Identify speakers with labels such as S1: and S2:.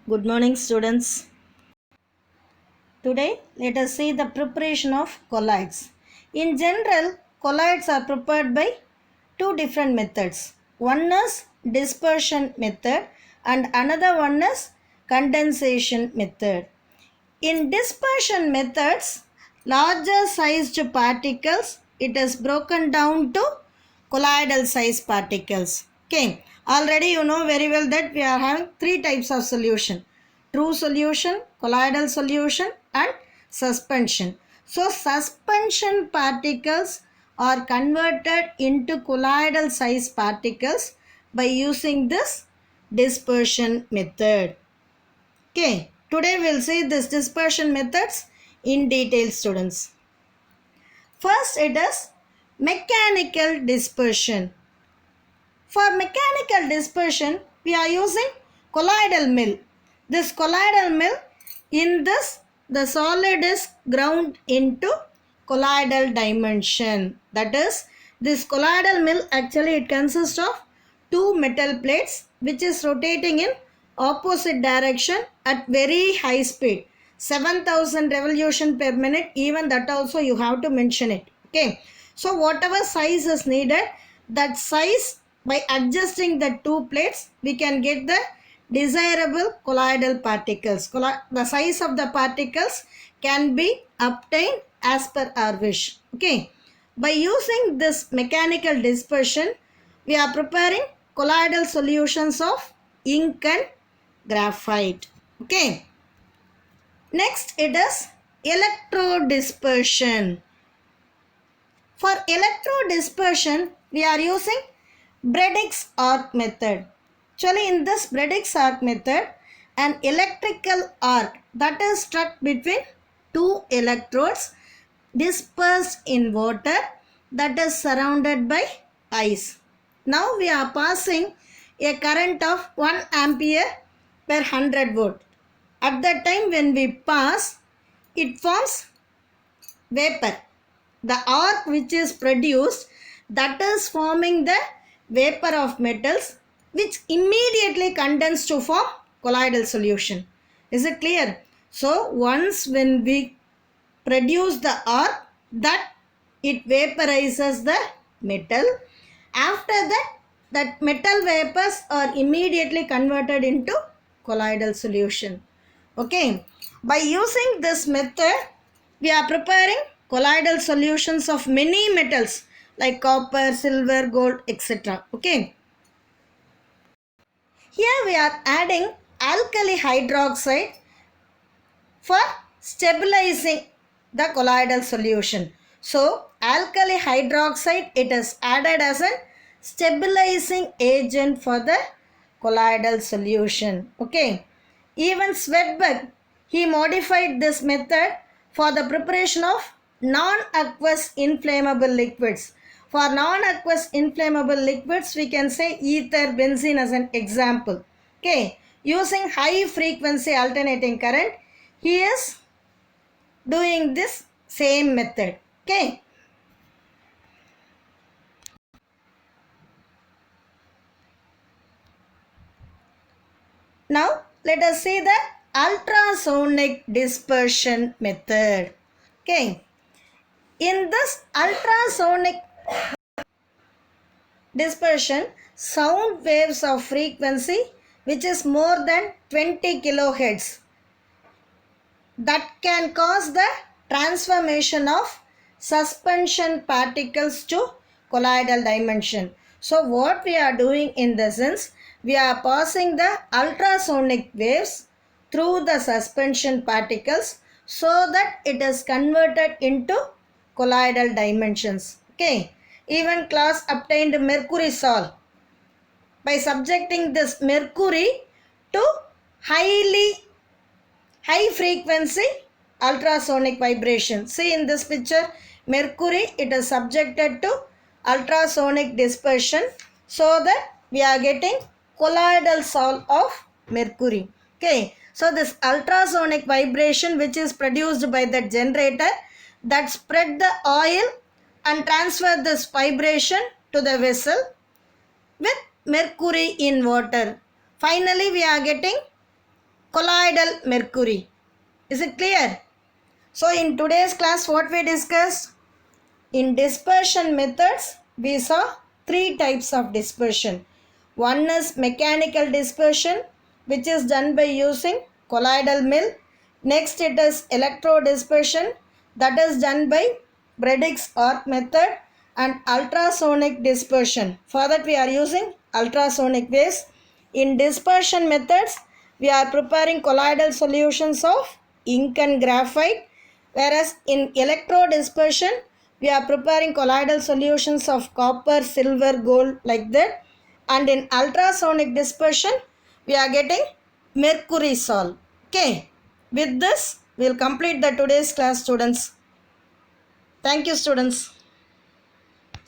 S1: Good morning, students. Today, let us see the preparation of colloids. In general, colloids are prepared by two different methods. One is dispersion method and another one is condensation method. In dispersion methods, larger sized particles, it is broken down to colloidal size particles. Okay, already you know very well that we are having three types of solution: true solution, colloidal solution and suspension. So suspension particles are converted into colloidal size particles by using this dispersion method. Okay, today we'll see this dispersion methods in detail, students. First, it is mechanical dispersion. For mechanical dispersion, we are using colloidal mill. This colloidal mill, in this, the solid is ground into colloidal dimension. That is, this colloidal mill actually it consists of two metal plates which is rotating in opposite direction at very high speed. 7,000 revolution per minute, even that also you have to mention it. Okay. So whatever size is needed, that size, by adjusting the two plates, we can get the desirable colloidal particles. The size of the particles can be obtained as per our wish. Okay. By using this mechanical dispersion, we are preparing colloidal solutions of ink and graphite. Okay. Next, it is electrodispersion. For electrodispersion, we are using Bradig's arc method. Actually, in this Bradig's arc method, an electrical arc that is struck between two electrodes dispersed in water that is surrounded by ice. Now we are passing a current of 1 ampere per 100 volt. At that time when we pass, it forms vapor. The arc which is produced, that is forming the vapor of metals which immediately condense to form colloidal solution. Is it clear? So once when we produce the arc, that it vaporizes the metal. After that, that metal vapors are immediately converted into colloidal solution. Okay. By using this method, we are preparing colloidal solutions of many metals like copper, silver, gold, etc. Okay. Here we are adding alkali hydroxide for stabilizing the colloidal solution. So, alkali hydroxide, it is added as a stabilizing agent for the colloidal solution. Okay. Even Swedberg, he modified this method for the preparation of non-aqueous inflammable liquids. For non-aqueous inflammable liquids, we can say ether, benzene as an example. Okay. Using high frequency alternating current, he is doing this same method. Okay. Now let us see the ultrasonic dispersion method. Okay. In this ultrasonic dispersion, sound waves of frequency which is more than 20 kilohertz, that can cause the transformation of suspension particles to colloidal dimension. So what we are doing in the sense, we are passing the ultrasonic waves through the suspension particles so that it is converted into colloidal dimensions. Okay. Even class obtained mercury salt by subjecting this mercury to high frequency ultrasonic vibration. See in this picture, mercury, it is subjected to ultrasonic dispersion so that we are getting colloidal salt of mercury. Okay. So this ultrasonic vibration which is produced by the generator, that spread the oil and transfer this vibration to the vessel with mercury in water. Finally, we are getting colloidal mercury. Is it clear? So in today's class what we discussed? In dispersion methods we saw three types of dispersion. One is mechanical dispersion, which is done by using colloidal mill. Next it is electrodispersion, that is done by Bradig's arc method, and ultrasonic dispersion. For that we are using ultrasonic waves. In dispersion methods we are preparing colloidal solutions of ink and graphite, whereas in electrodispersion we are preparing colloidal solutions of copper, silver, gold, like that. And in ultrasonic dispersion we are getting mercury sol. Okay, with this we will complete the today's class, students. Thank you, students.